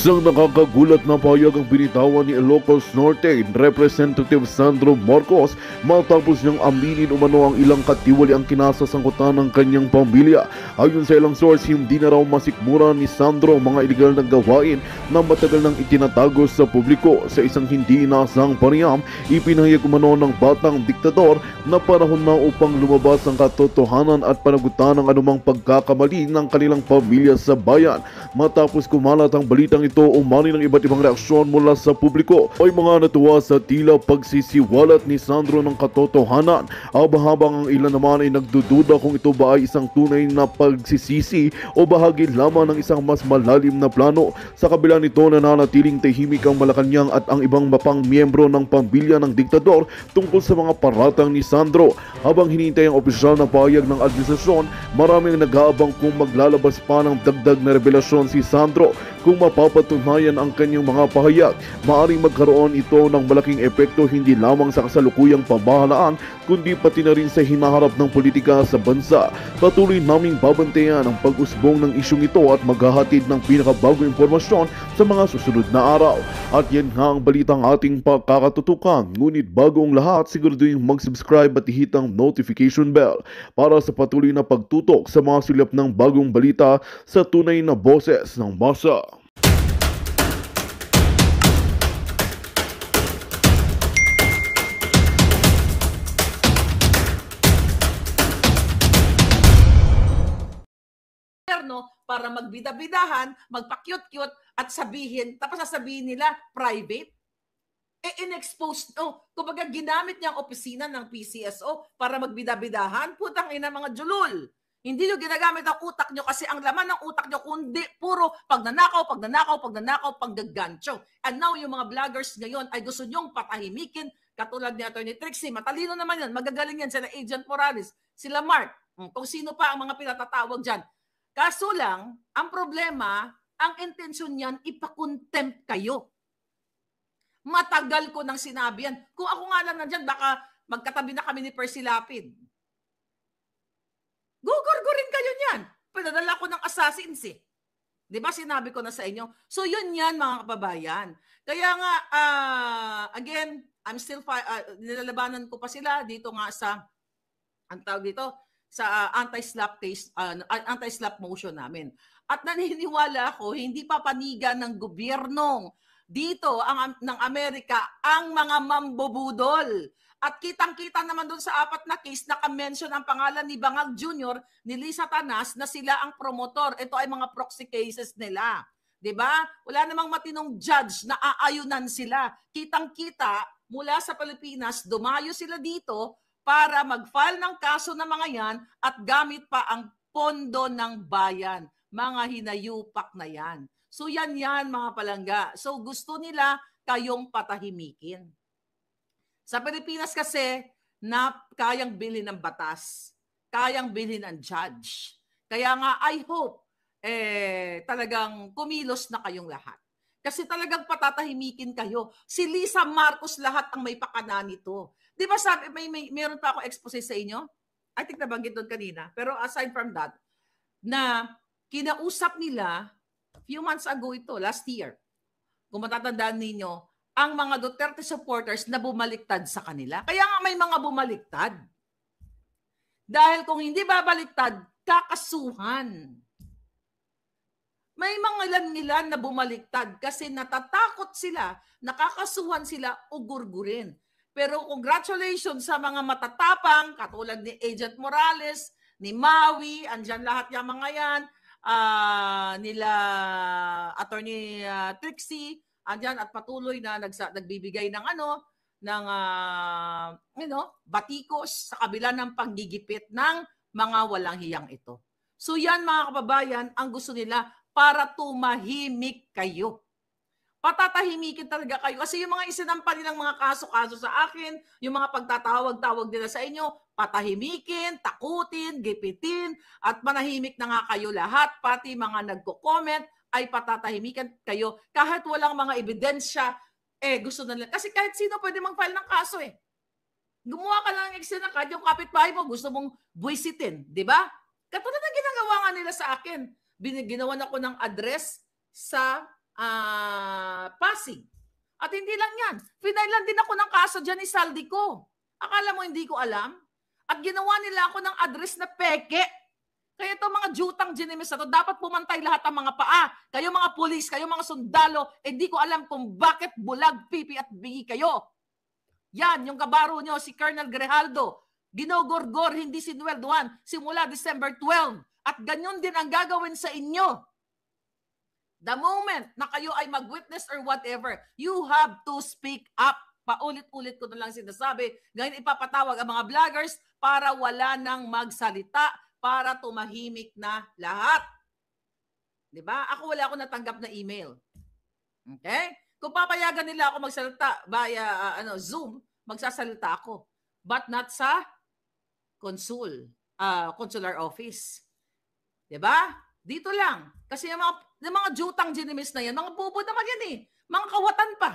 Isang nakakagulat na pahayag ang binitawan ni Ilocos Norte Representative Sandro Marcos matapos niyang aminin umano ang ilang katiwali ang kinasasangkutan ng kanyang pamilya. Ayon sa ilang source, hindi na raw masikmura ni Sandro ang mga iligal na gawain na matagal nang itinatago sa publiko. Sa isang hindi inaasahang panayam, ipinahayag umano ng batang diktador na panahon na upang lumabas ang katotohanan at panagutan ang anumang pagkakamali ng kanilang pamilya sa bayan. Matapos kumalat ang balitang ito, umani ng iba't ibang reaksyon mula sa publiko. Ay mga natuwa sa tila pagsisiwalat ni Sandro ng katotohanan. Habang ang ilan naman ay nagdududa kung ito ba ay isang tunay na pagsisisi o bahagi lamang ng isang mas malalim na plano. Sa kabila nito, nananatiling tahimik ang Malacanang at ang ibang mapang miyembro ng pamilya ng diktador tungkol sa mga paratang ni Sandro. Habang hinihintay ang opisyal na pahayag ng administrasyon, maraming nag-aabang kung maglalabas pa ng dagdag na revelasyon si Sandro. Kung mapapatunayan ang kanyang mga pahayag, maaaring magkaroon ito ng malaking epekto hindi lamang sa kasalukuyang pamahalaan kundi pati na rin sa hinaharap ng politika sa bansa. Patuloy naming babantayan ang pag-usbong ng isyong ito at maghahatid ng pinakabagong impormasyon sa mga susunod na araw. At yan nga ang balitang ating pagkakatutukan. Ngunit bago ang lahat, siguraduhin mag-subscribe at i-hit ang notification bell para sa patuloy na pagtutok sa mga silip ng bagong balita sa tunay na boses ng masa. Para magbida-bidahan, magpa-cute-cute at sabihin, tapos sasabihin nila private. In-expose, kumbaga ginamit niya ang opisina ng PCSO para magbida-bidahan. Putang ina mga julul. Hindi nyo ginagamit ang utak nyo kasi ang laman ng utak nyo kundi puro pagnanakaw, panggagancho. And now yung mga vloggers ngayon ay gusto nyong patahimikin katulad ni Atty. Trixie. Matalino naman yan, magagaling yan sila Agent Morales, sila Mark, kung sino pa ang mga pinatatawag dyan. Kaso lang, ang problema, ang intensyon niyan, ipakontempt kayo. Matagal ko nang sinabi yan. Kung ako nga lang nandyan, baka magkatabi na kami ni Percy Lapid. Gugurgurin kayo niyan. Pinadala ko ng assassins eh. Di ba sinabi ko na sa inyo? So yun yan mga kababayan. Kaya nga, again, I'm still, nilalabanan ko pa sila dito nga sa, ang tawag dito, sa anti-slap case, anti-slap motion namin. At naniniwala ako, hindi papanigan ng gobyerno dito ng Amerika ang mga mambobudol. At kitang-kita naman doon sa 4 na case, naka-mention ang pangalan ni Bangag Jr., ni Lisa Tanas, na sila ang promotor. Ito ay mga proxy cases nila. Diba? Wala namang matinong judge na aayunan sila. Kitang-kita mula sa Pilipinas, dumayo sila dito para mag-file ng kaso ng mga yan at gamit pa ang pondo ng bayan. Mga hinayupak na yan. So yan mga palangga. So gusto nila kayong patahimikin. Sa Pilipinas kasi, na kayang bilhin ng batas. Kayang bilhin ng judge. Kaya nga, I hope, talagang kumilos na kayong lahat. Kasi talagang patatahimikin kayo. Si Lisa Marcos lahat ang may pakana nito. Di ba sabi, meron pa ako expose sa inyo? I think nabanggit doon kanina. Pero aside from that, na kinausap nila, few months ago ito, last year, kung matatandaan ninyo, ang mga Duterte supporters na bumaliktad sa kanila. Kaya nga may mga bumaliktad. Dahil kung hindi babaliktad, kakasuhan. May mga ilan na bumaliktad kasi natatakot sila, nakakasuhan sila o gurgurin. Pero congratulations sa mga matatapang, katulad ni Agent Morales, ni Maui, andyan lahat yung mga yan, nila Attorney Trixie, andyan at patuloy na nagbibigay ng batikos sa kabila ng panggigipit ng mga walang hiyang ito. So yan mga kababayan, ang gusto nila para tumahimik kayo. Patatahimikin talaga kayo. Kasi yung mga isinampa nilang mga kaso-kaso sa akin, yung mga pagtatawag-tawag nila sa inyo, patahimikin, takutin, gipitin, at manahimik na nga kayo lahat, pati mga nagko-comment, ay patatahimikan kayo. Kahit walang mga ebidensya, gusto na nila. Kasi kahit sino pwede mag-file ng kaso eh. Gumawa ka lang ng eksena card, yung kapitbahay mo, gusto mong buwisitin, di ba? Katulad ng ginagawa nga nila sa akin. Ginawan ako ng address sa Pasig. At hindi lang yan. Pinailan din ako ng kaso dyan ni Saldico. Akala mo hindi ko alam? At ginawa nila ako ng address na peke. Kaya itong mga jutang ginimis na to, dapat pumantay lahat ang mga paa. Kayo mga pulis, kayo mga sundalo, di ko alam kung bakit bulag, pipi at bingi kayo. Yan, yung kabaro nyo, si Colonel Grijaldo, ginogorgor, hindi sinweldohan, simula December 12. At ganyan din ang gagawin sa inyo. The moment na kayo ay mag-witness or whatever, you have to speak up. Paulit-ulit ko na lang sinasabi, ngayon ipapatawag ang mga vloggers para wala nang magsalita, para tumahimik na lahat. Diba? Ako wala akong natanggap na email. Okay? Kung papayagan nila ako magsalita via Zoom, magsasalita ako. But not sa consular office. Diba? Dito lang. Kasi yung mga jutang ginimis na yan, mga bobo naman yan eh. Mga kawatan pa.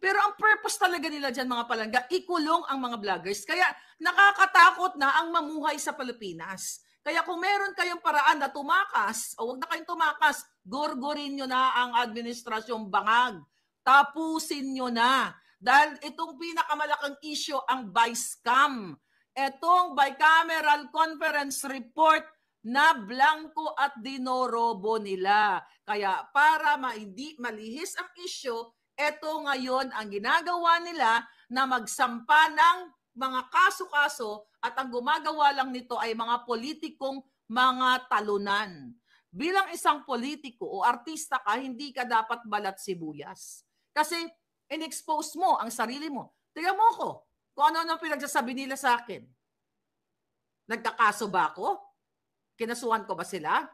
Pero ang purpose talaga nila dyan, mga palangga, ikulong ang mga vloggers. Kaya nakakatakot na ang mamuhay sa Pilipinas. Kaya kung meron kayong paraan na tumakas, o wag na kayong tumakas, gorgorin nyo na ang administrasyong bangag. Tapusin nyo na. Dahil itong pinakamalaking issue ang Bicam. Itong bicameral conference report na blanco at dinorobo nila. Kaya para hindi malihis ang issue, ito ngayon ang ginagawa nila na magsampa ng mga kaso-kaso at ang gumagawa lang nito ay mga politikong mga talunan. Bilang isang politiko o artista ka, hindi ka dapat balat sibuyas. Kasi in-expose mo ang sarili mo. Tingnan mo ko kung ano pinagsasabi nila sa akin. Nagkakaso ba ako? Kinasuhan ko ba sila?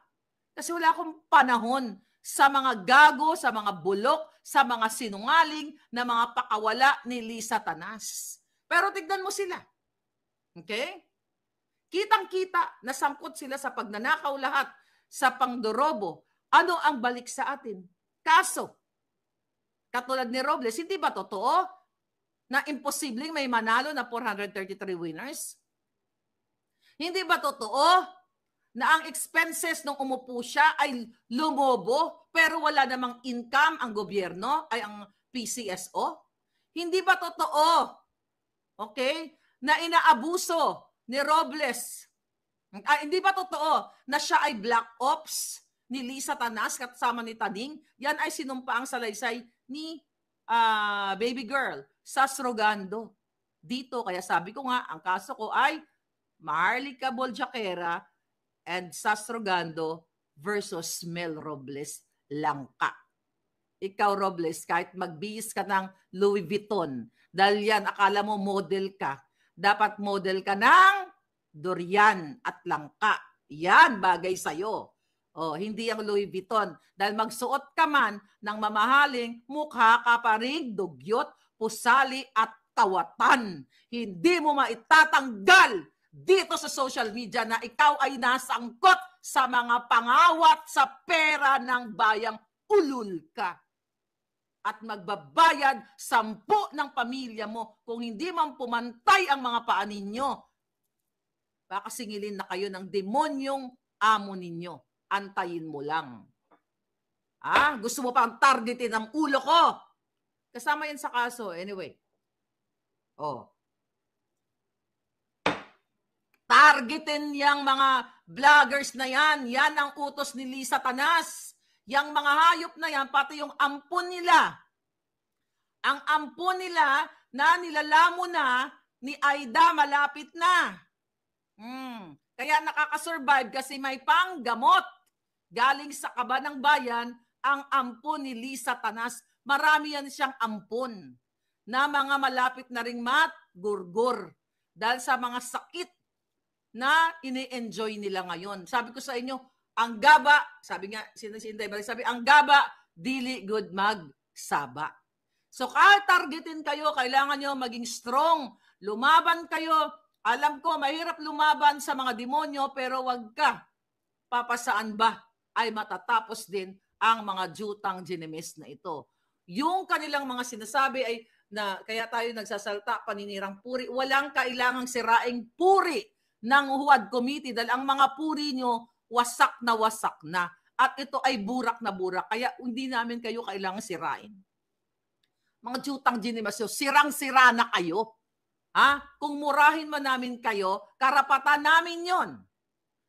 Kasi wala akong panahon sa mga gago, sa mga bulok, sa mga sinungaling na mga pakawala ni Lisa Tanas. Pero tignan mo sila. Okay? Kitang-kita na sangkot sila sa pagnanakaw lahat, sa pangdorobo. Ano ang balik sa atin? Kaso, katulad ni Robles, hindi ba totoo na imposibleng may manalo na 433 winners? Hindi ba totoo na ang expenses nung umupo siya ay lumobo pero wala namang income ang gobyerno, ay ang PCSO? Hindi ba totoo, okay, na inaabuso ni Robles? Hindi ba totoo na siya ay black ops ni Lisa Tanas kasama ni Taning? Yan ay sinumpa ang salaysay ni baby girl Sasrogando dito. Kaya sabi ko nga, ang kaso ko ay Maharlika Boljaquera and Sasrogando versus Mel Robles Langka. Ikaw, Robles, kahit magbihis ka ng Louis Vuitton, dahil yan, akala mo model ka, dapat model ka ng Dorian at Langka. Yan, bagay sa'yo. Oh, hindi ang Louis Vuitton. Dahil magsuot ka man ng mamahaling, mukha ka pa ring dugyot, pusali at tawatan. Hindi mo maitatanggal dito sa social media na ikaw ay nasangkot sa mga pangawat sa pera ng bayang ulul ka. At magbabayad 10 ng pamilya mo kung hindi man pumantay ang mga paa ninyo. Baka singilin na kayo ng demonyong amo ninyo. Antayin mo lang. Gusto mo pang targetin ang ulo ko? Kasama yan sa kaso. Anyway. Targetin yang mga vloggers na yan. Yan ang utos ni Lisa Tanas. Yang mga hayop na yan, pati yung ampon nila. Ang ampon nila na nilalamo na ni Aida malapit na. Kaya nakakasurvive kasi may panggamot. Galing sa kaba ng bayan, ang ampon ni Lisa Tanas. Marami yan siyang ampon na mga malapit na ring matgurgur dahil sa mga sakit na ini-enjoy nila ngayon. Sabi ko sa inyo, ang gaba, sabi nga, sabi, ang gaba, dili good magsaba. So kahit targetin kayo, kailangan nyo maging strong. Lumaban kayo. Alam ko, mahirap lumaban sa mga demonyo, pero wag ka. Papasaan ba ay matatapos din ang mga jutang ginimis na ito. Yung kanilang mga sinasabi ay na kaya tayo nagsasalta, paninirang puri. Walang kailangang siraing puri ng Huwad Committee dahil ang mga puri nyo wasak na at ito ay burak na burak. Kaya hindi namin kayo kailangan sirain. Mga jutang ginimasyo, sirang-sira na kayo. Ha? Kung murahin man namin kayo, karapatan namin yon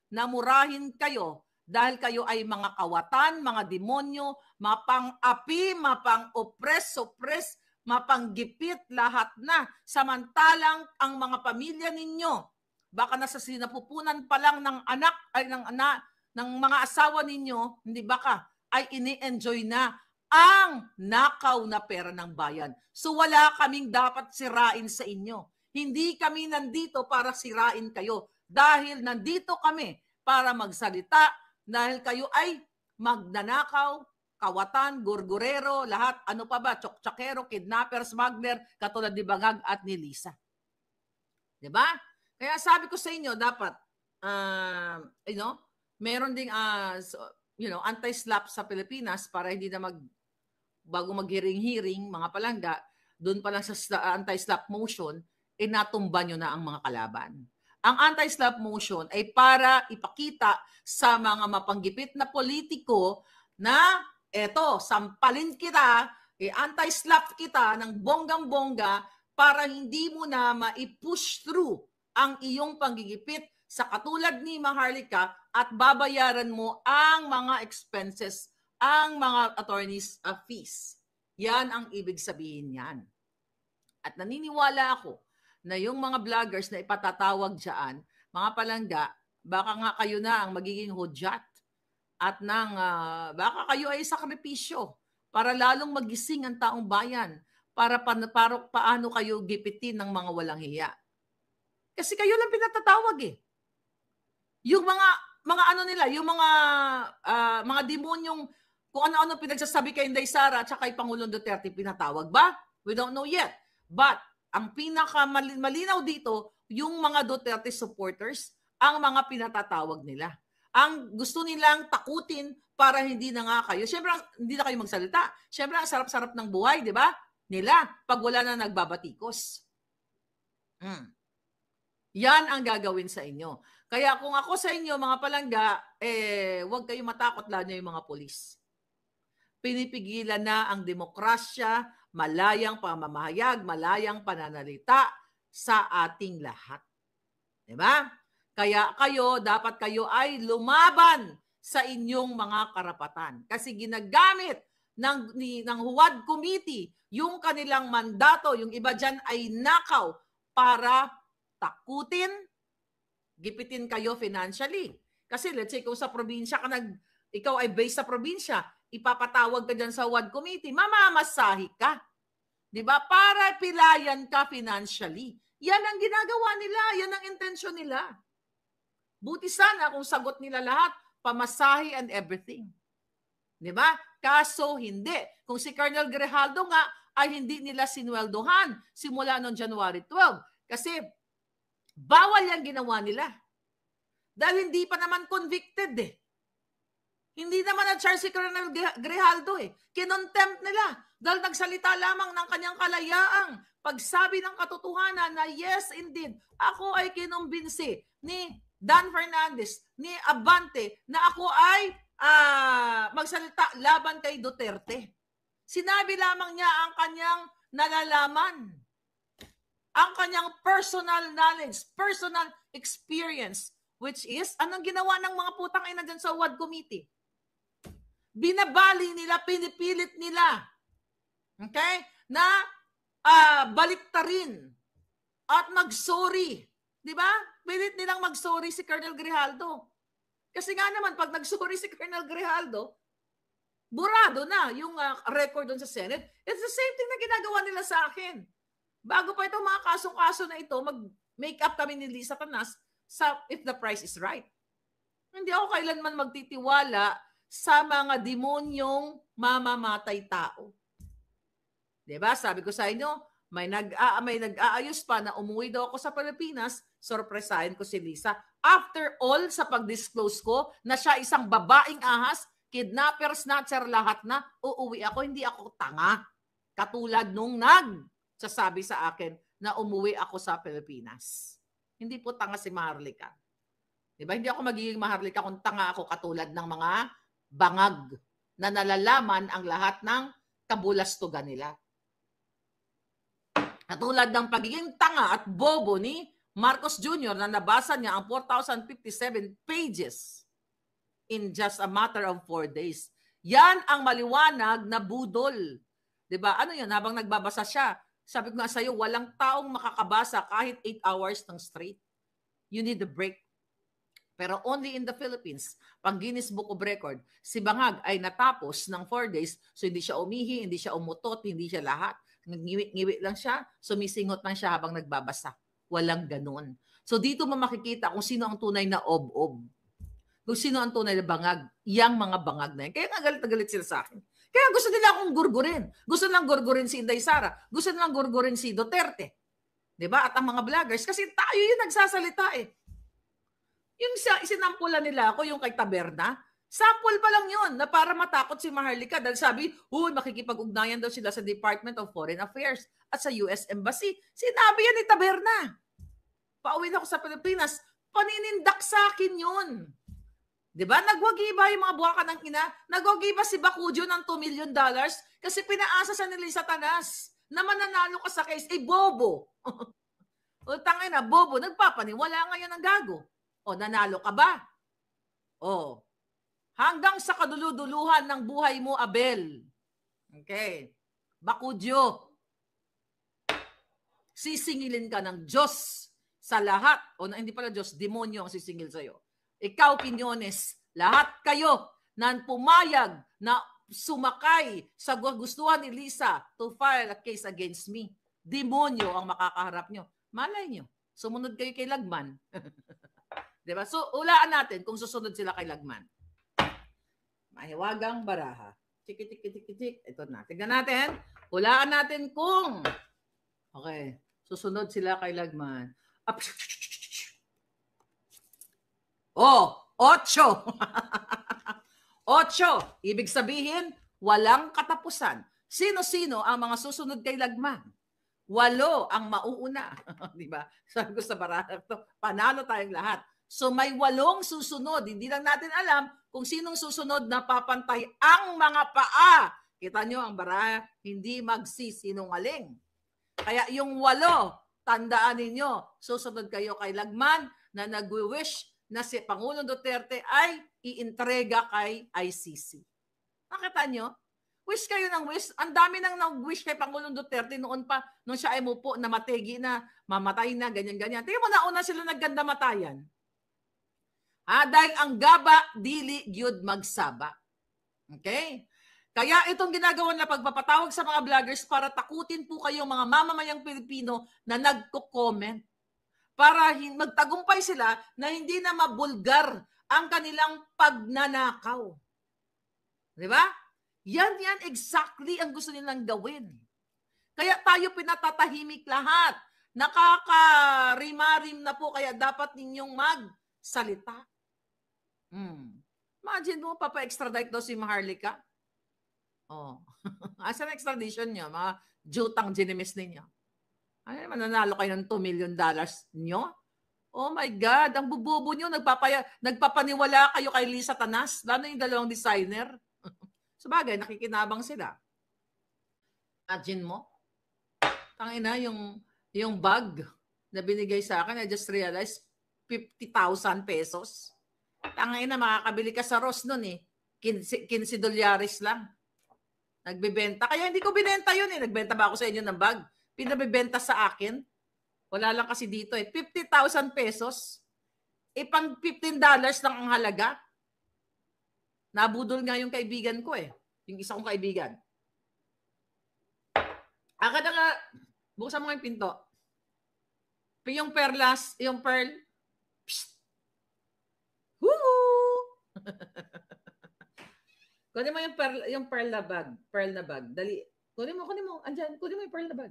na murahin kayo dahil kayo ay mga kawatan, mga demonyo, mapang-api, mapang-oppress, mapanggipit, lahat na. Samantalang ang mga pamilya ninyo, baka nasa sinapupunan pa lang ng anak, ay ng mga asawa ninyo, hindi baka, ay ini-enjoy na ang nakaw na pera ng bayan. So wala kaming dapat sirain sa inyo. Hindi kami nandito para sirain kayo dahil nandito kami para magsalita dahil kayo ay magnanakaw, kawatan, gurgurero, lahat, ano pa ba, tsoktsakkero, kidnapper, smuggler, katulad ni Bangag at ni Lisa. Diba? Kaya sabi ko sa inyo, dapat, meron ding, anti-slap sa Pilipinas para hindi na bago mag-hearing-hearing, mga palangga, doon pa lang sa anti-slap motion, natumba nyo na ang mga kalaban. Ang anti-slap motion ay para ipakita sa mga mapanggipit na politiko na eto, sampalin kita, anti-slap kita ng bonggang-bongga para hindi mo na ma-push through ang iyong panggigipit sa katulad ni Maharlika at babayaran mo ang mga expenses, ang mga attorneys fees. Yan ang ibig sabihin yan. At naniniwala ako na yung mga vloggers na ipatatawag dyan, mga palangga, baka nga kayo na ang magiging hudyat at baka kayo ay sakripisyo para lalong magising ang taong bayan para paano kayo gipitin ng mga walang hiya. Kasi kayo lang pinatatawag eh. Yung mga ano nila, yung mga demonyong kung ano-ano pinagsasabi kay Inday Sara at kay Pangulong Duterte pinatawag ba? We don't know yet. But ang pinakamalinaw dito, yung mga Duterte supporters, ang mga pinatatawag nila. Ang gusto nilang takutin para hindi na nga kayo. Siyempre, hindi na kayo magsalita. Siyempre, ang sarap-sarap ng buhay, di ba? Nila, pag wala na nagbabatikos. Yan ang gagawin sa inyo. Kaya kung ako sa inyo, mga palangga, huwag kayong matakot, lalo yung mga polis. Pinipigilan na ang demokrasya, malayang pamamahayag, malayang pananalita sa ating lahat. Diba? Kaya dapat kayo ay lumaban sa inyong mga karapatan. Kasi ginagamit ng Huwad Committee yung kanilang mandato, yung iba dyan ay nakaw para takutin, gipitin kayo financially. Kasi let's say kung sa probinsya ikaw ay based sa probinsya, ipapatawag ka dyan sa Huwad Committee, mamamasahi ka. Diba? Para pilayan ka financially. Yan ang ginagawa nila. Yan ang intensyon nila. Buti sana kung sagot nila lahat, pamasahi and everything. Diba? Kaso hindi. Kung si Colonel Grijaldo nga ay hindi nila sinweldohan simula noong January 12. Kasi bawal yung ginawa nila. Dahil hindi pa naman convicted eh. Hindi naman na-charge si Colonel Grijaldo eh. Kinontempt nila dahil nagsalita lamang ng kanyang kalayaang pagsabi ng katotohanan na yes, indeed, ako ay kinumbinsi ni Dan Fernandez, ni Abante, na ako ay magsalita laban kay Duterte. Sinabi lamang niya ang kanyang nalalaman, ang kanyang personal knowledge, personal experience, which is, anong ginawa ng mga putang ina dyan sa Huwad Committee? Binabali nila, pinipilit nila, okay, na baliktarin at mag-sorry. Di ba? Pilit nilang mag-sorry si Colonel Grijaldo. Kasi nga naman, pag nag-sorry si Colonel Grijaldo, burado na yung record doon sa Senate. It's the same thing na ginagawa nila sa akin. Bago pa itong mga kasong-kaso na ito, mag-make up kami ni Lisa Tanas sa if the price is right. Hindi ako kailanman magtitiwala sa mga demonyong mamamatay tao. Diba? Sabi ko sa inyo, may nag-aayos pa na umuwi daw ako sa Pilipinas, sorpresahin ko si Lisa. After all, sa pag-disclose ko na siya isang babaeng ahas, kidnapper, snatcher, lahat na, uuwi ako, hindi ako tanga. Katulad nung nagsasabi sa akin na umuwi ako sa Pilipinas. Hindi po tanga si Maharlika. Diba? Hindi ako magiging Maharlika kung tanga ako katulad ng mga bangag na nalalaman ang lahat ng kabulastugan nila. Katulad ng pagiging tanga at bobo ni Marcos Jr. na nabasa niya ang 4,057 pages in just a matter of 4 days. Yan ang maliwanag na budol. Diba? Ano yun? Habang nagbabasa siya, sabi ko nga sa'yo, walang taong makakabasa kahit 8 hours ng straight. You need a break. Pero only in the Philippines, pang Guinness Book of Record, si Bangag ay natapos ng 4 days, so hindi siya umihi, hindi siya umutot, hindi siya lahat. Ngiwi-ngiwi lang siya, sumisingot lang siya habang nagbabasa. Walang ganun. So dito mo makikita kung sino ang tunay na ob-ob. Kung sino ang tunay na bangag. Yang mga bangag na yan. Kaya nga galit na galit sila sa akin. Kaya gusto nila akong gurgurin. Gusto nilang gurgurin si Inday Sara. Gusto nilang gurgurin si Duterte. Diba? At ang mga vloggers. Kasi tayo yung nagsasalita eh. Yung sinampulan nila ako, yung kay Taberna, sample pa lang yun na para matakot si Maharlika. Dahil sabi, makikipag-ugnayan daw sila sa Department of Foreign Affairs at sa US Embassy. Sinabi yan ni Taberna. Pauwi na ako sa Pilipinas. Paninindak sa akin yun. Diba? Nagwagiba yung mga buwaka ng ina. Nagwagiba si Bacudio ng $2 million kasi pinaasa sa nila sa Tanas na mananalo ka sa case. Bobo. O tangay na, bobo. Nagpapaniwala ngayon ng gago. O, nanalo ka ba? O, hanggang sa kaduluduluhan ng buhay mo, Abel. Okay. Bacudio. Sisingilin ka ng Diyos sa lahat. O, hindi pala Diyos, demonyo ang sisingil sa'yo. Ikaw, Quiñones, lahat kayo na pumayag na sumakay sa gustuhan ni Lisa to file a case against me. Demonyo ang makakaharap nyo. Malay nyo, sumunod kayo kay Lagman. Diba? So, ulaan natin kung susunod sila kay Lagman. Mahiwagang baraha. Tik-tik-tik-tik. Ito na. Tignan natin. Ulaan natin kung okay, susunod sila kay Lagman. Oh, 8. 8. Ibig sabihin, walang katapusan. Sino-sino ang mga susunod kay Lagman? 8 ang mauuna. Diba? Sabi ko sa baraha to, panalo tayong lahat. So may 8 susunod. Hindi lang natin alam kung sinong susunod na papantay ang mga paa. Kita nyo ang baraha, hindi magsisinungaling. Kaya yung 8, tandaan ninyo, susunod kayo kay Lagman na nag-wish na si Pangulong Duterte ay iintrega kay ICC. Nakita nyo? Wish kayo ng wish. Ang dami nang nag-wish kay Pangulong Duterte noon pa, nung siya ay mupo na mategi na, mamatay na, ganyan-ganyan. Tingnan mo, nauna sila nagganda matayan. Dahil ang gaba, dili, gyud magsaba. Okay? Kaya itong ginagawa na pagpapatawag sa mga vloggers para takutin po kayo mga mamamayang Pilipino na nagko-comment. Para magtagumpay sila na hindi na mabulgar ang kanilang pagnanakaw. Di ba? Yan exactly ang gusto nilang gawin. Kaya tayo pinatatahimik lahat. Nakakarimarim na po kaya dapat ninyong magsalita. Imagine mo, papa-extradite daw si Maharlika. Oh. Asan ang extradition niya? Mga jutang ginimis ninyo. Ay, mananalo kayo ng $2 million nyo? Oh my God, ang bububo nyo, nagpapaniwala kayo kay Lisa Tanas, lalo yung 2 designer. Sabagay, nakikinabang sila. Imagine mo, tangina yung bag na binigay sa akin, I just realized, 50,000 pesos. Tangina, makakabili ka sa Ross nun eh. 15 dolyares lang. Nagbibenta. Kaya hindi ko binenta yun eh. Nagbenta ba ako sa inyo ng bag? Pinabibenta sa akin. Wala lang kasi dito eh. 50,000 pesos. Pang $15 lang ang halaga. Nabudol nga yung kaibigan ko eh. Yung isa kong kaibigan. Aka na nga, buksan mo yung pinto. Yung perlas, yung pearl. Psst. Woo! Kunin mo yung pearl na bag. Pearl na bag. Dali. Kunin mo. Andyan, kunin mo yung pearl na bag.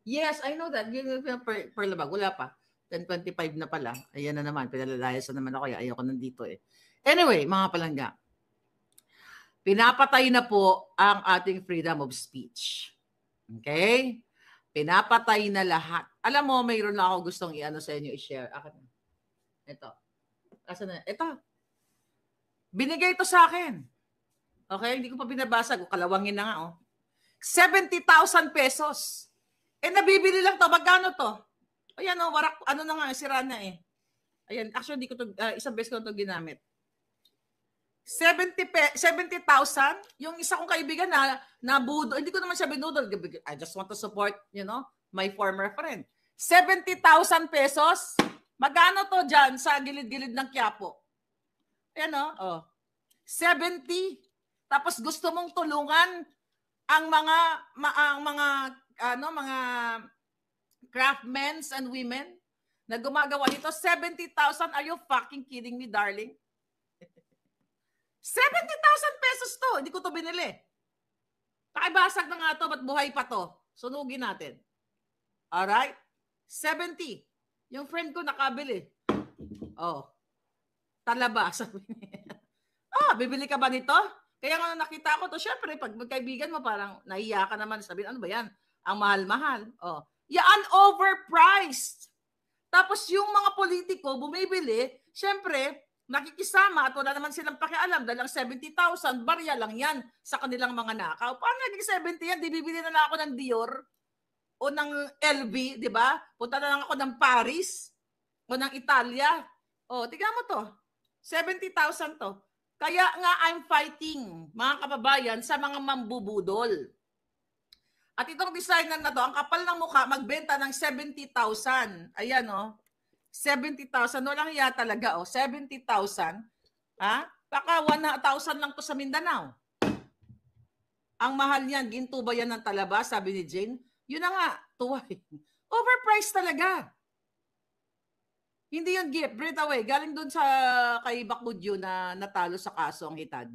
Yes, I know that. Yung pearl na bag. Wala pa. 10:25 na pala. Ayan na naman. Pinalalayas na naman ako. Ayoko nandito eh. Anyway, mga palangga. Pinapatay na po ang ating freedom of speech. Okay? Pinapatay na lahat. Alam mo, mayroon na ako gustong i-ano sa inyo, i-share. Ito. Asa na? Ito. Binigay ito sa akin. Okay? Hindi ko pa binabasa. Kalawangin na nga, oh. 70,000 pesos. Nabibili lang to. Magkano to? Ayan, oh, warak, ano na nga, sira na eh. Ayan, actually, di ko to, isang beses ko to ginamit. 70,000, yung isa kong kaibigan na budol, hindi ko naman siya binudol. I just want to support, my former friend. 70,000 pesos. Magkano to dyan sa gilid-gilid ng Quiapo? Ayan, oh. 70. Tapos gusto mong tulungan ang mga craftsmen and women na gumagawa nito. 70,000. Are you fucking kidding me, darling? 70,000 pesos to. Hindi ko to binili. Pakibasag na nga to, ba't buhay pa to? Sunugin natin. Alright? 70. Yung friend ko nakabili. Oh. Talaba, sabi niya. Bibili ka ba nito? Kaya nga nakita ko to, syempre, pag magkaibigan mo, parang nahiya ka naman. Sabi, ano ba yan? Ang mahal-mahal. Oh. Yan, overpriced. Tapos yung mga politiko, bumibili, syempre, nakikisama at wala naman silang pakialam dahil ang 70,000, barya lang yan sa kanilang mga nakaw. Paano naging 70 yan? Di bibili na lang ako ng Dior o ng LV, di ba? Punta na lang ako ng Paris o ng Italia. O, tignan mo to. 70,000 to. Kaya nga I'm fighting, mga kababayan, sa mga mambubudol. At itong designer na to, ang kapal ng mukha, magbenta ng 70,000. Ayan, oh. 70,000. Walang iya talaga, oh. 70,000. Ha? Baka 1,000 lang to sa Mindanao. Ang mahal niyan, ginto ba yan ng talaba, sabi ni Jane? Yun na nga, tuway. Overpriced talaga. Hindi yun gift, breathe away. Galing dun sa kay Bakudyo na natalo sa kaso ang hitad.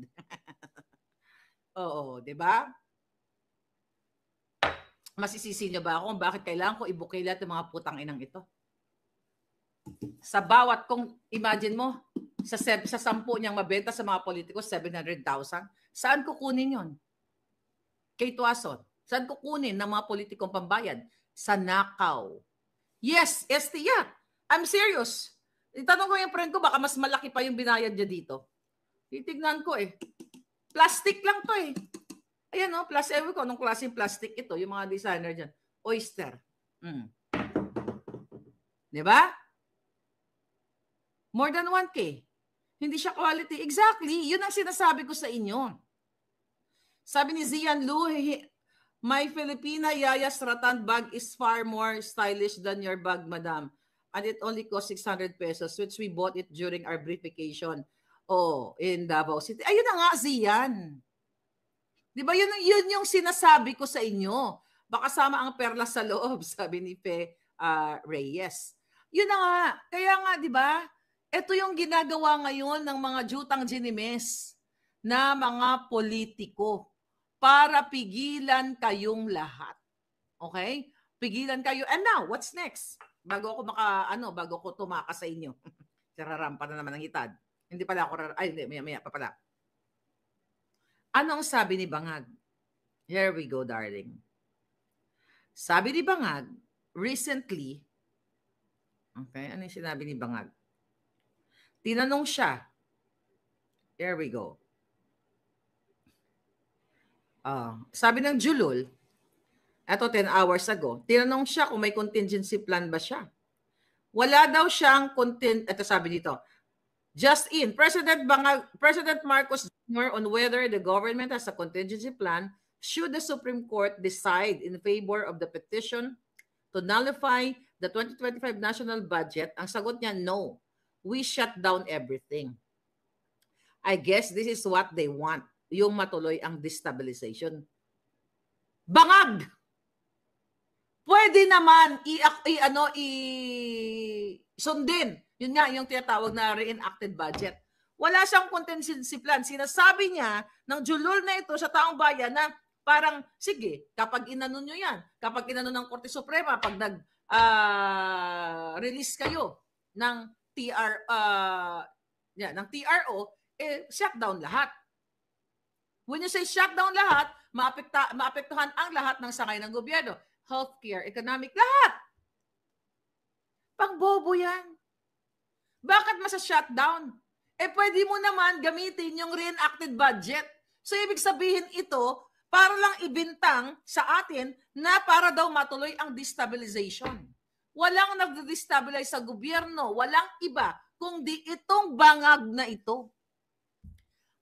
Oo, di ba? Masisisi niyo ba ako kung bakit kailangan ko ibukay lahat ng mga putang inang ito? Sa bawat, kung imagine mo, sa 10 niyang mabenta sa mga politiko, 700,000. Saan kukunin yon? Kay Tuason. Saan kukunin ng mga politikong pambayad? Sa nakaw. Yes, yeah. I'm serious. Itanong ko yung friend ko, baka mas malaki pa yung binayad niya dito. Titignan ko eh. Plastic lang to eh. Ayan o, ewan ko, anong klaseng plastic ito, yung mga designer dyan. Oyster. Diba? More than 1K. Hindi siya quality. Exactly. Yun ang sinasabi ko sa inyo. Sabi ni Zian Lu, my Filipina Yayas Ratan bag is far more stylish than your bag, madam. And it only cost 600 pesos, which we bought it during our brief vacation. In Davao City. Ayun na nga, Zian. Di ba yun yung sinasabi ko sa inyo? Baka sama ang perla sa loob, sabi ni Pe Reyes. Yun na nga. Kaya nga, di ba? Ito yung ginagawa ngayon ng mga jutang ginimes na mga politiko para pigilan kayong lahat. Okay? Pigilan kayo. And now, what's next? Bago ako tumakas sa inyo. Sararampa na naman ang hitad. Hindi pala ako, hindi, maya pa pala. Ano ang sabi ni Bangag? Here we go, darling. Sabi ni Bangag, recently, okay, ano yung sinabi ni Bangag? Tinanong siya, here we go. Sabi ng Julul, eto 10 hours ago, tinanong siya kung may contingency plan ba siya. Wala daw siyang eto sabi dito, just in, President Marcos Jr. on whether the government has a contingency plan should the Supreme Court decide in favor of the petition to nullify the 2025 national budget. Ang sagot niya, no. We shut down everything. I guess this is what they want. Yung matuloy ang destabilization. Bangag! Pwede naman sundin. Yun nga, yung tinatawag na reenacted budget. Wala siyang contingency plan. Sinasabi niya ng Julul na ito sa taong bayan na parang, sige, kapag inano nyo yan, kapag inano ng Korte Suprema, pag nag-release kayo ng ng TRO, shutdown lahat. When you say shutdown lahat, maapektuhan ang lahat ng sangay ng gobyerno. Healthcare, economic, lahat. Pangbobo yan. Bakit masa-shutdown? pwede mo naman gamitin yung reenacted budget. So, ibig sabihin ito, para lang ibintang sa atin na para daw matuloy ang destabilization. Walang nagde-destabilize sa gobyerno, walang iba, kundi itong bangag na ito.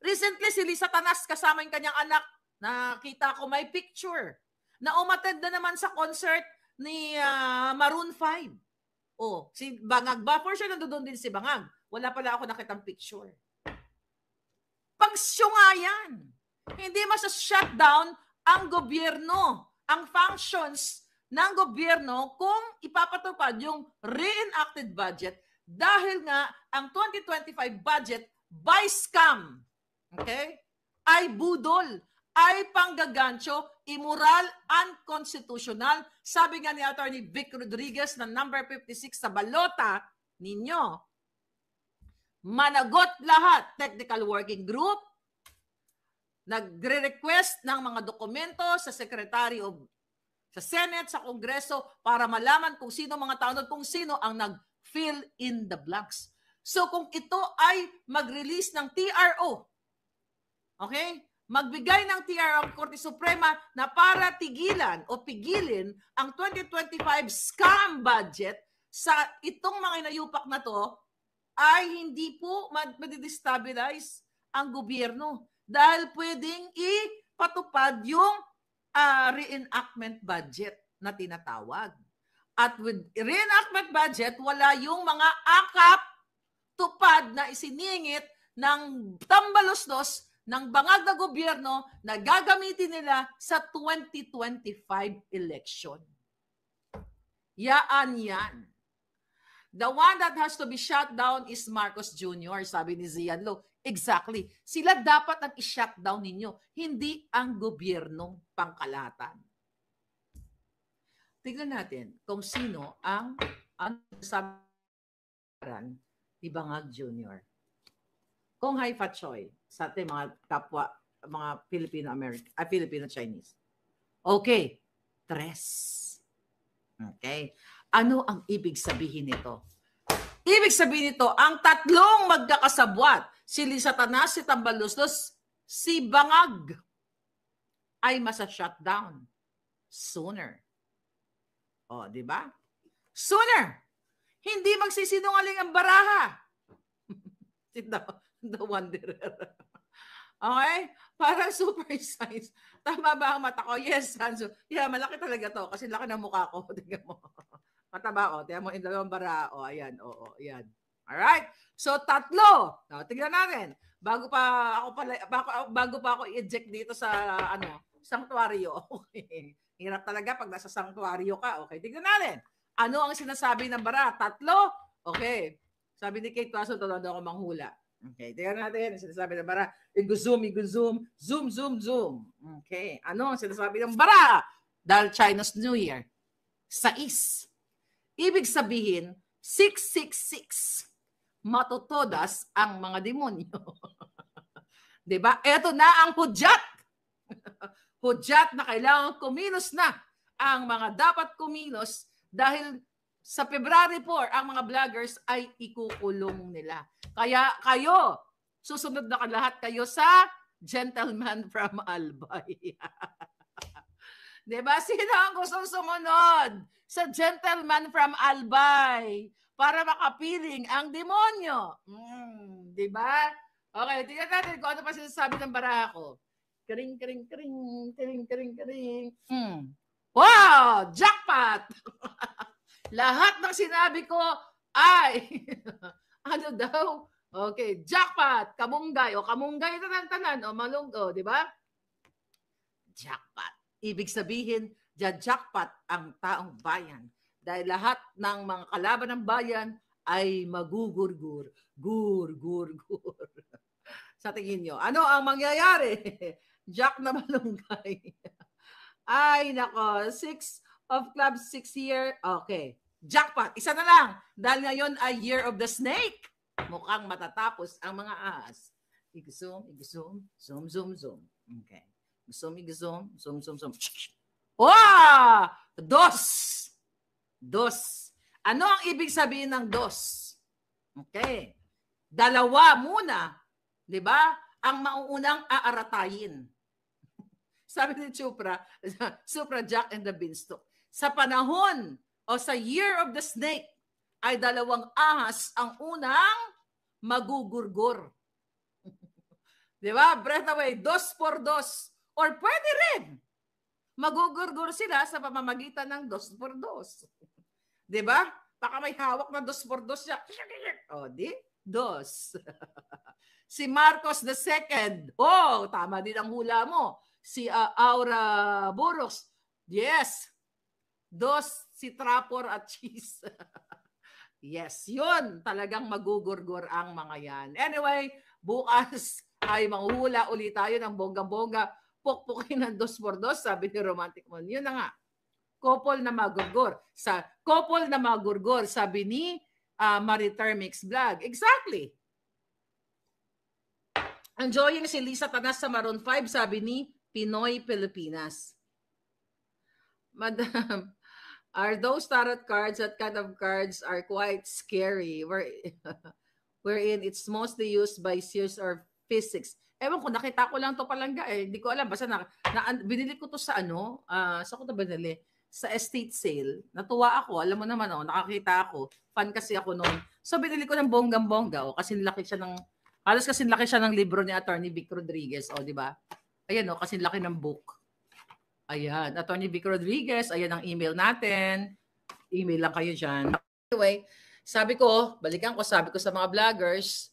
Recently, si Lisa Tanas kasama yung kanyang anak, nakita ko may picture, na umattend na naman sa concert ni Maroon 5. Oh, si Bangag ba? For sure, nandoon din si Bangag. Wala pala ako nakitang picture. Pangsyo nga yan. Hindi masa-shutdown ang gobyerno, ang functions ng gobyerno kung ipapatupad yung reenacted budget dahil nga ang 2025 budget by scam, okay, ay budol, ay panggagancho, immoral, unconstitutional. Sabi nga ni Attorney Vic Rodriguez na number 56 sa balota ninyo, managot lahat, technical working group, nagre-request ng mga dokumento sa Secretary of sa Senate, sa Kongreso para malaman kung sino mga tao doon, kung sino ang nag-fill in the blanks. So kung ito ay mag-release ng TRO, okay? Magbigay ng TRO ang Korte Suprema na para tigilan o pigilin ang 2025 scam budget sa itong mga inayupak na to, ay hindi po madidestabilize ang gobyerno dahil pwedeng ipatupad yung reenactment budget na tinatawag. At with reenactment budget, wala yung mga akap tupad na isiningit ng tambaluslos ng bangag na gobyerno na gagamitin nila sa 2025 election. Yaan yan. The one that has to be shut down is Marcos Jr., sabi ni Zian Lo. Exactly. Sila dapat ang i-shutdown ninyo, hindi ang gobyernong pangkalahatan. Tignan natin kung sino ang sabi ni Bangag Jr. Kung Haifa Choi sa ating mga kapwa, mga Filipino-Chinese. Okay. 3. Okay. Ano ang ibig sabihin nito? Ibig sabihin nito, ang tatlong magkakasabwat, si Lisa Tanas, si Tambaluslos, si Bangag, ay masa-shutdown sooner. O, di ba? Sooner. Hindi magsisinungaling ang baraha. The Wanderer. Okay? Parang super size. Tama ba ang mata ko? Yes, Hanzo. Yeah, malaki talaga to kasi laki ng mukha ko. Tingnan mo. Mataba, o. Tingnan mo yung dalawang bara. O, ayan. O, ayan. Alright? So, 3. No, tingnan natin. Bago pa ako i-eject dito sa, sanctuaryo. Okay. Hirap talaga pag nasa sanctuaryo ka. Okay, tingnan natin. Ano ang sinasabi ng bara? 3? Okay. Sabi ni Kate Tuaso, tulad ako manghula. Okay, tingnan natin. Ang sinasabi ng bara, zoom. Zoom. Okay. Ano ang sinasabi ng bara? Dahil China's New Year. 6. Ibig sabihin, 666. Matutodas ang mga demonyo. Diba? Ito na ang hudyat. Hudyat na kailangan kumilos na ang mga dapat kumilos dahil sa February 4, ang mga vloggers ay ikukulong nila. Kaya kayo, susunod na lahat kayo sa Gentleman from Albay. Diba? Sino ang gustong sumunod sa Gentleman from Albay para makapiling ang demonyo? Diba? Okay, tingnan natin kung ano pa sinasabi ng baraha ko. Kring. Wow! Jackpot! Lahat ng sinabi ko ay ano daw? Okay, jackpot, kamunggay o tanan o malunggo, di ba? Jackpot. Ibig sabihin, jackpot ang taong bayan dahil lahat ng mga kalaban ng bayan ay magugurgur. Gur. Sa tingin nyo, ano ang mangyayari? Jack na malunggay. Ay, nako. 6 of clubs, 6 here. Okay. Jackpot. Isa na lang. Dahil ngayon ay Year of the Snake. Mukhang matatapos ang mga ahas. Zoom. Okay. Zoom. Wow! 2. Ano ang ibig sabihin ng 2? Okay. Dalawa muna, 'di ba? Ang mauunang aaratayin. Sabi ni Supra Jack and the Beanstalk. Sa panahon o sa Year of the Snake ay dalawang ahas ang unang magugurgur. 'Di ba? Breath away, 2 por 2. Or pwede rin. Magugurgur sila sa pamamagitan ng 2 por 2. 'Di ba? Baka may hawak na 2 por 2 siya. O, di? 2. Si Marcos II. Oh, tama din ang hula mo. Si Aura Burros. Yes. 2 si Trapor at Cheese. Yes, yun. Talagang magugurgur ang mga yan. Anyway, bukas ay manghula ulit tayo ng bonggang-bongga. Pukpukin ng 2 por 2, sabi ni Romantic Mon. Yun na nga. Couple na magurgur. Couple na magurgur, sabi ni Maritar Mix Vlog. Exactly. Enjoying si Lisa Tanas sa Maroon 5, sabi ni Pinoy Pilipinas. Madam, are those tarot cards, that kind of cards are quite scary. Wherein it's mostly used by seers or physics. Ewan ko, nakita ko lang to palangga eh. Hindi ko alam. Basta binili ko to sa ano, sa ko to binili? Sa estate sale. Natuwa ako. Alam mo naman, nakakita ako. Fan kasi ako noon. So, binili ko ng bonggang-bongga. Kasi laki siya ng, halos kasi laki siya ng libro ni Attorney Vic Rodriguez. Di ba? Ayan, kasi laki ng book. Ayan, Attorney Vic Rodriguez. Ayan ang email natin. Email lang kayo dyan. Anyway, sabi ko sa mga vloggers,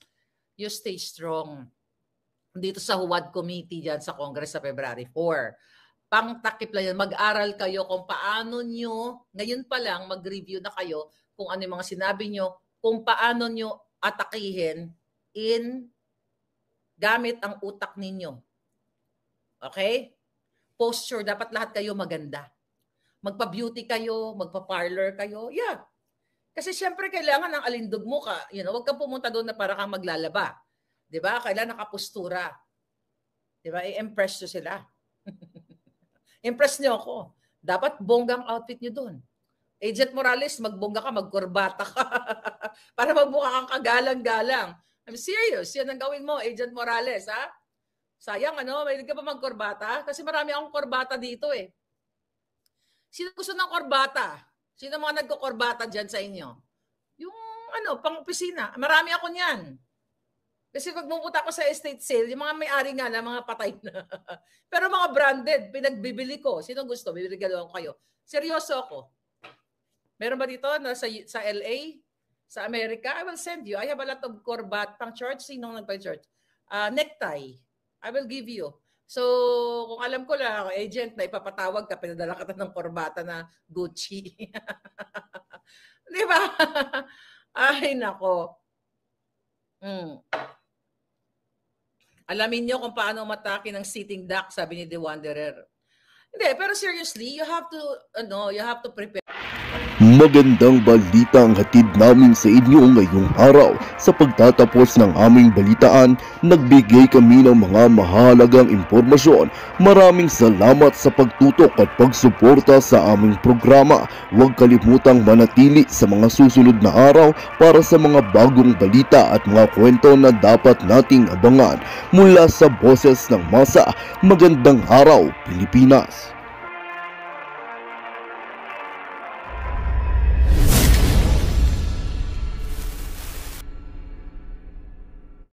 you stay strong. Dito sa Huwad Committee dyan sa Congress sa February 4. Pangtakip lang yan. Mag-aral kayo kung paano nyo, ngayon pa lang, mag-review na kayo kung ano yung mga sinabi nyo, kung paano nyo atakihin gamit ang utak ninyo. Okay? Posture, dapat lahat kayo maganda. Magpa-beauty kayo, magpa-parlor kayo. Yeah. Kasi syempre kailangan ng alindog mo ka. Huwag kang pumunta doon na para kang maglalaba. 'Di ba? Kailangan nakapostura. 'Di ba? I-impress nyo sila. Impress nyo ako. Dapat bonggang outfit nyo doon. Agent Morales, magbongga ka, magkurbata ka. Para magbuka kang kagalang-galang. I'm serious. Yan ang gawin mo, Agent Morales, ha? Sayang, may ka ba magkurbata? Kasi marami akong kurbata dito, eh. Sino gusto ng kurbata? Sino mga nagkukurbata dyan sa inyo? Yung, pang-opisina. Marami ako niyan. Kasi pag pumunta ako sa estate sale, yung mga may-ari nga na, mga patay na. Pero mga branded, pinagbibili ko. Sino gusto? Bibigyan ko kayo. Seryoso ako. Meron ba dito sa LA? Sa America? I will send you. I have a lot of corbat. Pang-church? Sinong nagpa-church? Necktie. I will give you. So, kung alam ko lang, agent na ipapatawag ka, pinadala ka ng korbata na Gucci. Di ba? Ay, nako. Alamin nyo kung paano matake ng sitting duck, sabi ni The Wanderer. Hindi, pero seriously, you have to prepare. Magandang balita ang hatid namin sa inyo ngayong araw. Sa pagtatapos ng aming balitaan, nagbigay kami ng mga mahalagang impormasyon. Maraming salamat sa pagtutok at pagsuporta sa aming programa. Huwag kalimutang manatili sa mga susunod na araw para sa mga bagong balita at mga kwento na dapat nating abangan. Mula sa Boses ng Masa, magandang araw, Pilipinas!